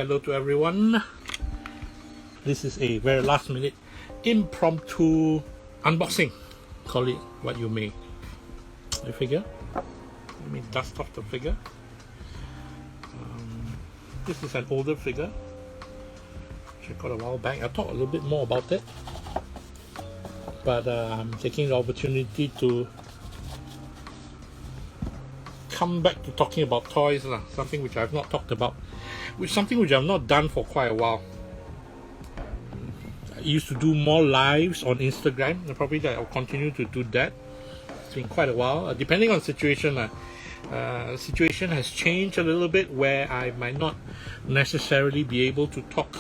Hello to everyone. This is a very last minute impromptu unboxing. Call it what you may. The figure. Let me dust off the figure. This is an older figure which I got a while back. I'll talk a little bit more about it, but I'm taking the opportunity to come back to talking about toys, something which I've not talked about, something which I've not done for quite a while. I used to do more lives on Instagram, and probably that I'll continue to do that. It's been quite a while, depending on situation. Situation has changed a little bit where I might not necessarily be able to talk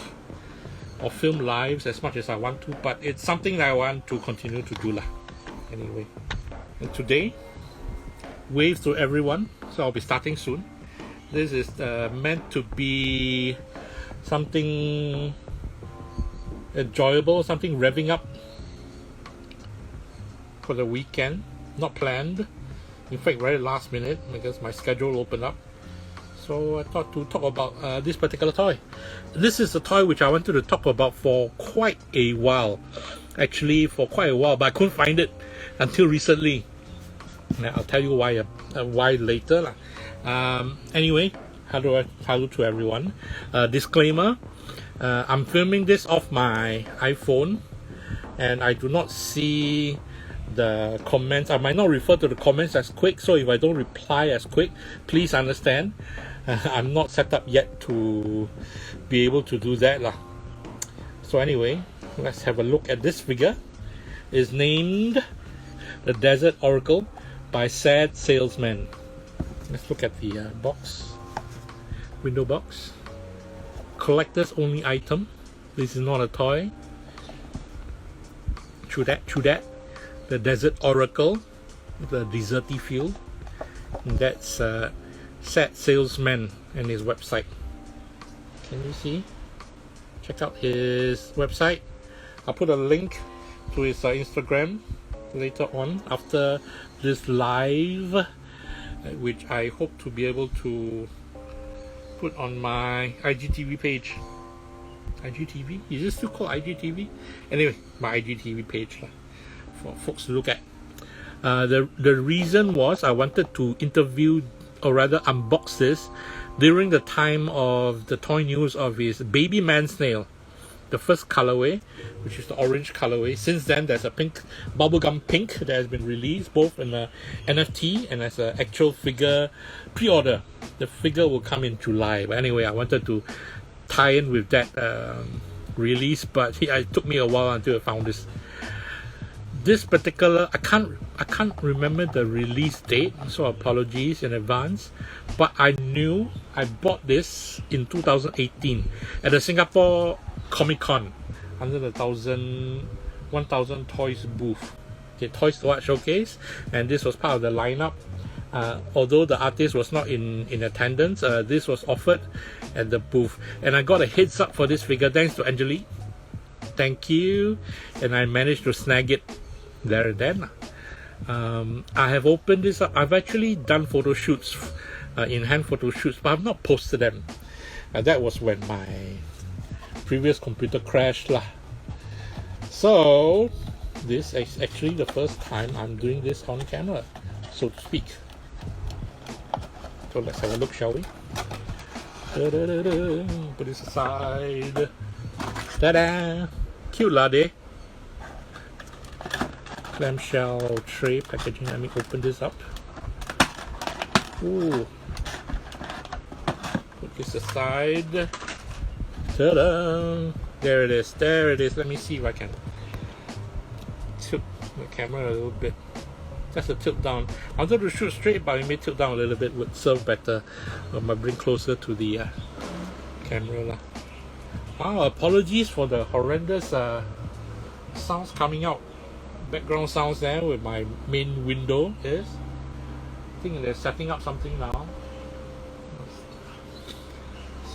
or film lives as much as I want to, but it's something that I want to continue to do anyway. And today, waves to everyone, so I'll be starting soon. This is meant to be something enjoyable, something revving up for the weekend, not planned. In fact, very last minute because my schedule opened up. So I thought to talk about this particular toy. This is a toy which I wanted to talk about for quite a while. Actually, for quite a while, but I couldn't find it until recently. Now, I'll tell you why later. Anyway, hello to everyone. Disclaimer, I'm filming this off my iPhone, and I do not see the comments. I might not refer to the comments as quick, so if I don't reply as quick, please understand. I'm not set up yet to be able to do that. So anyway, let's have a look at this figure. It's named the Desert Oracle by Sad Salesman. Let's look at the box, window box. Collectors only item. This is not a toy. True that. The Desert Oracle, the deserty feel. And that's Sad Salesman and his website. Can you see? Check out his website. I'll put a link to his Instagram later on after this live, which I hope to be able to put on my IGTV page. IGTV? Is it still called IGTV? Anyway, my IGTV page for folks to look at. The reason was I wanted to interview, or rather unbox this, during the time of the toy news of his Baby Man Snail, the first colorway, which is the orange colorway. Since then, there's a pink, bubblegum pink, that has been released both in a NFT and as an actual figure pre-order. The figure will come in July, but anyway, I wanted to tie in with that release, but it took me a while until I found this. This particular, I can't remember the release date, so apologies in advance, but I knew I bought this in 2018 at the Singapore Comic Con under the 1000 Toys booth. Okay, Toys to What showcase, and this was part of the lineup. Although the artist was not in attendance, this was offered at the booth, and I got a heads up for this figure thanks to Angelique. Thank you, and I managed to snag it there and then. I have opened this up. I've actually done photo shoots, in-hand photo shoots, but I've not posted them. That was when my previous computer crashed So this is actually the first time I'm doing this on camera, so to speak. So let's have a look, shall we? Put this aside. Ta-da! Cute lady. Clamshell tray packaging. Let me open this up. Ooh. Put this aside. Ta-da! There it is. There it is. Let me see if I can tilt the camera a little bit. Just a tilt down. I wanted to shoot straight, but I may tilt down a little bit, would serve better. I might bring closer to the camera. Apologies for the horrendous sounds coming out. Background sounds there with my main window is. I think they're setting up something now.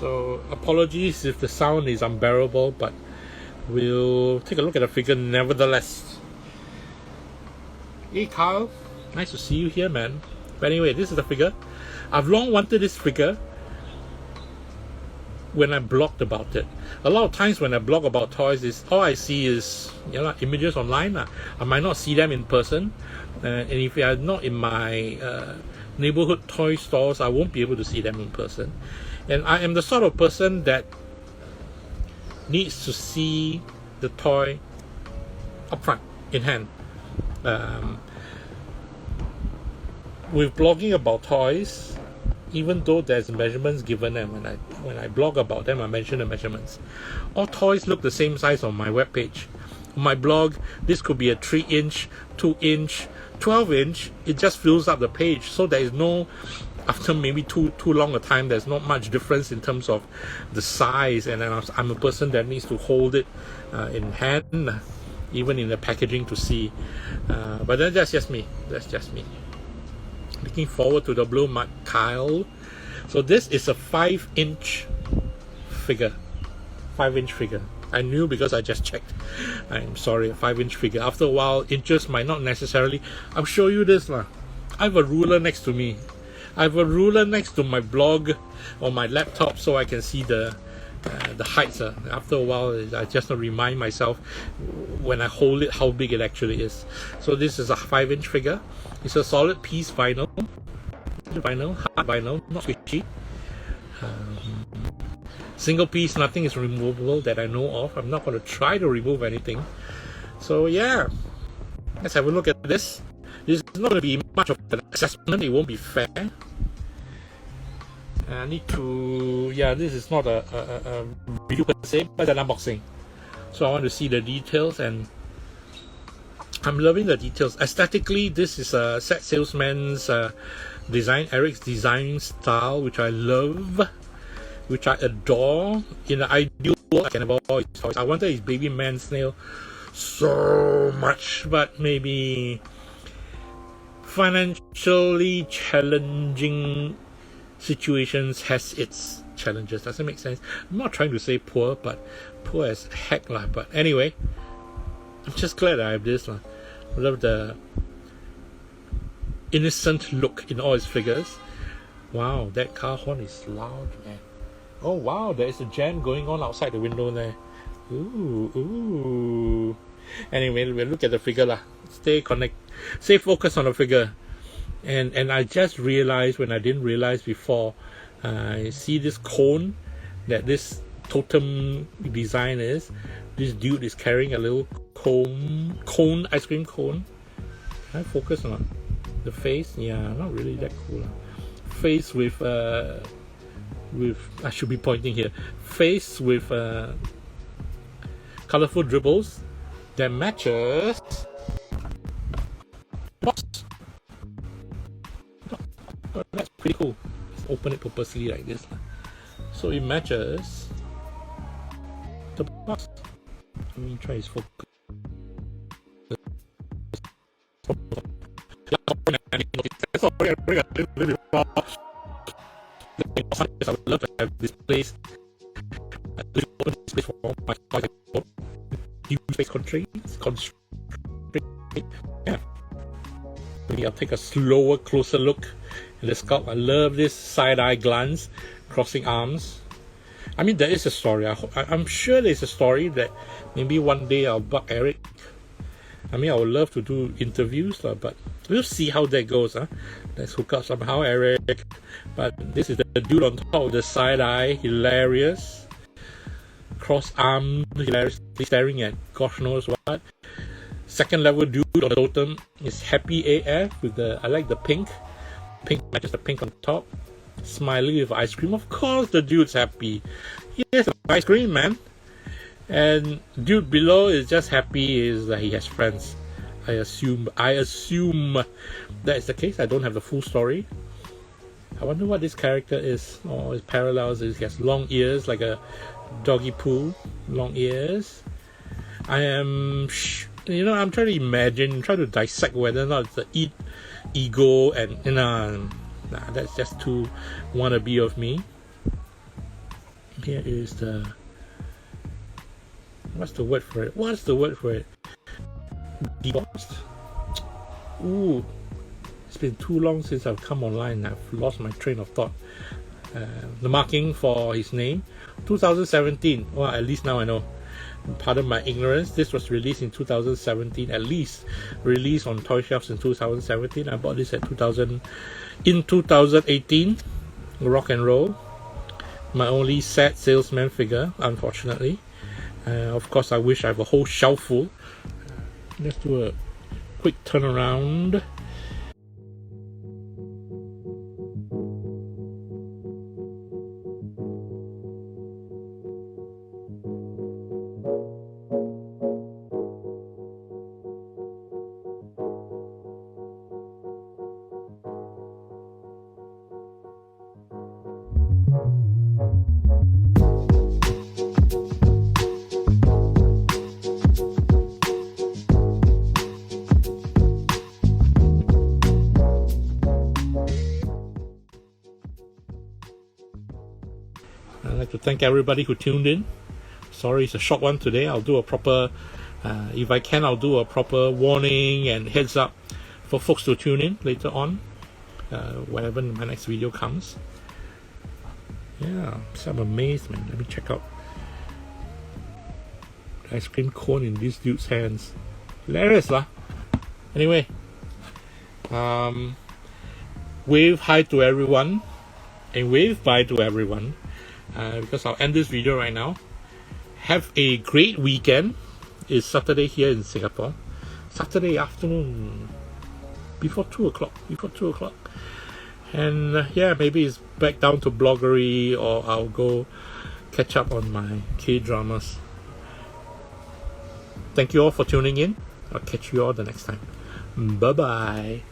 So apologies if the sound is unbearable, but we'll take a look at the figure nevertheless. Hey Carl, nice to see you here, man. But anyway, this is the figure. I've long wanted this figure. when I blogged about it. A lot of times when I blog about toys, is all I see is images online. I might not see them in person, and if they are not in my neighborhood toy stores, I won't be able to see them in person. And I am the sort of person that needs to see the toy up front, in hand. With blogging about toys, even though there's measurements given, and when I blog about them, I mention the measurements. All toys look the same size on my webpage. On my blog, this could be a 3-inch, 2-inch, 12-inch. It just fills up the page, so there is no, after maybe too long a time, there's not much difference in terms of the size. And then I'm a person that needs to hold it in hand, even in the packaging, to see. But that's just me. That's just me. Looking forward to the Blue Mud Kyle. So this is a 5-inch figure. 5-inch figure. I knew because I just checked. I'm sorry, a 5-inch figure. After a while, inches might not necessarily. I'll show you this lah. I have a ruler next to me. I have a ruler next to my blog on my laptop, so I can see the heights. After a while, I just remind myself when I hold it how big it actually is. So this is a 5-inch figure. It's a solid piece vinyl, hard vinyl, not squishy. Single piece, nothing is removable that I know of. I'm not going to try to remove anything. So yeah, let's have a look at this. This is not going to be much of an assessment. It won't be fair. I need to, this is not a review per se, but an unboxing. So I want to see the details, and I'm loving the details. Aesthetically, this is a Sad Salesman's design, Eric's design style, which I love, which I adore. In the ideal world, I can have all his toys. I wanted his baby man snail so much, but maybe financially challenging situations has its challenges. Does it make sense? I'm not trying to say poor, but poor as heck lah. But anyway, I'm just glad I have this lah. I love the innocent look in all his figures. Wow, that car horn is loud, man. Oh wow, there is a jam going on outside the window there. Ooh. Anyway, we'll look at the figure lah. Stay focused on the figure. And I just realized, when I didn't realize before, I see this cone that this totem design is. This dude is carrying a little cone, ice cream cone. Can I focus on the face? Yeah, not really that cool. Face with I should be pointing here. Face with colorful dribbles that matches box. Oh, that's pretty cool. Let's open it purposely like this. So it matches the box. Let me try his focus. Sorry, I would love to have this place. Open this place for my new space constraints. Yeah. Maybe I'll take a slower, closer look at the sculpt. I love this side-eye glance, crossing arms. I mean, there is a story. I'm sure there's a story that maybe one day I'll bug Eric. I mean, I would love to do interviews, but we'll see how that goes. Let's hook up somehow, Eric. But this is the dude on top of the side-eye, hilarious. Cross-arm, hilariously staring at gosh knows what. Second level dude on the totem is happy AF with I like the pink. Pink matches the pink on top. Smiley with ice cream. Of course the dude's happy. He has ice cream, man. And dude below is just happy is that he has friends. I assume that is the case. I don't have the full story. I wonder what this character is. Oh, his parallels is he has long ears like a doggy poo. Long ears. I'm trying to imagine, try to dissect whether or not it's the ego and that's just too wannabe of me. Here is the what's the word for it? Debossed. Ooh, it's been too long since I've come online. I've lost my train of thought. The marking for his name, 2017. Well, at least now I know. Pardon my ignorance. This was released in 2017, at least released on toy shelves in 2017. I bought this at 2018. Rock and roll. My only Sad Salesman figure, unfortunately. Of course, I wish I have a whole shelf full. Let's do a quick turnaround. I'd like to thank everybody who tuned in. Sorry, it's a short one today. I'll do a proper, if I can, I'll do a proper warning and heads up for folks to tune in later on, whenever my next video comes. Yeah, so I'm amazed, man. Let me check out the ice cream cone in this dude's hands. Hilarious, lah. Anyway, wave hi to everyone and wave bye to everyone. Because I'll end this video right now. Have a great weekend. It's Saturday here in Singapore. Saturday afternoon, before 2 o'clock. And yeah, maybe it's back down to bloggery, or I'll go catch up on my K-dramas. Thank you all for tuning in. I'll catch you all the next time. Bye bye.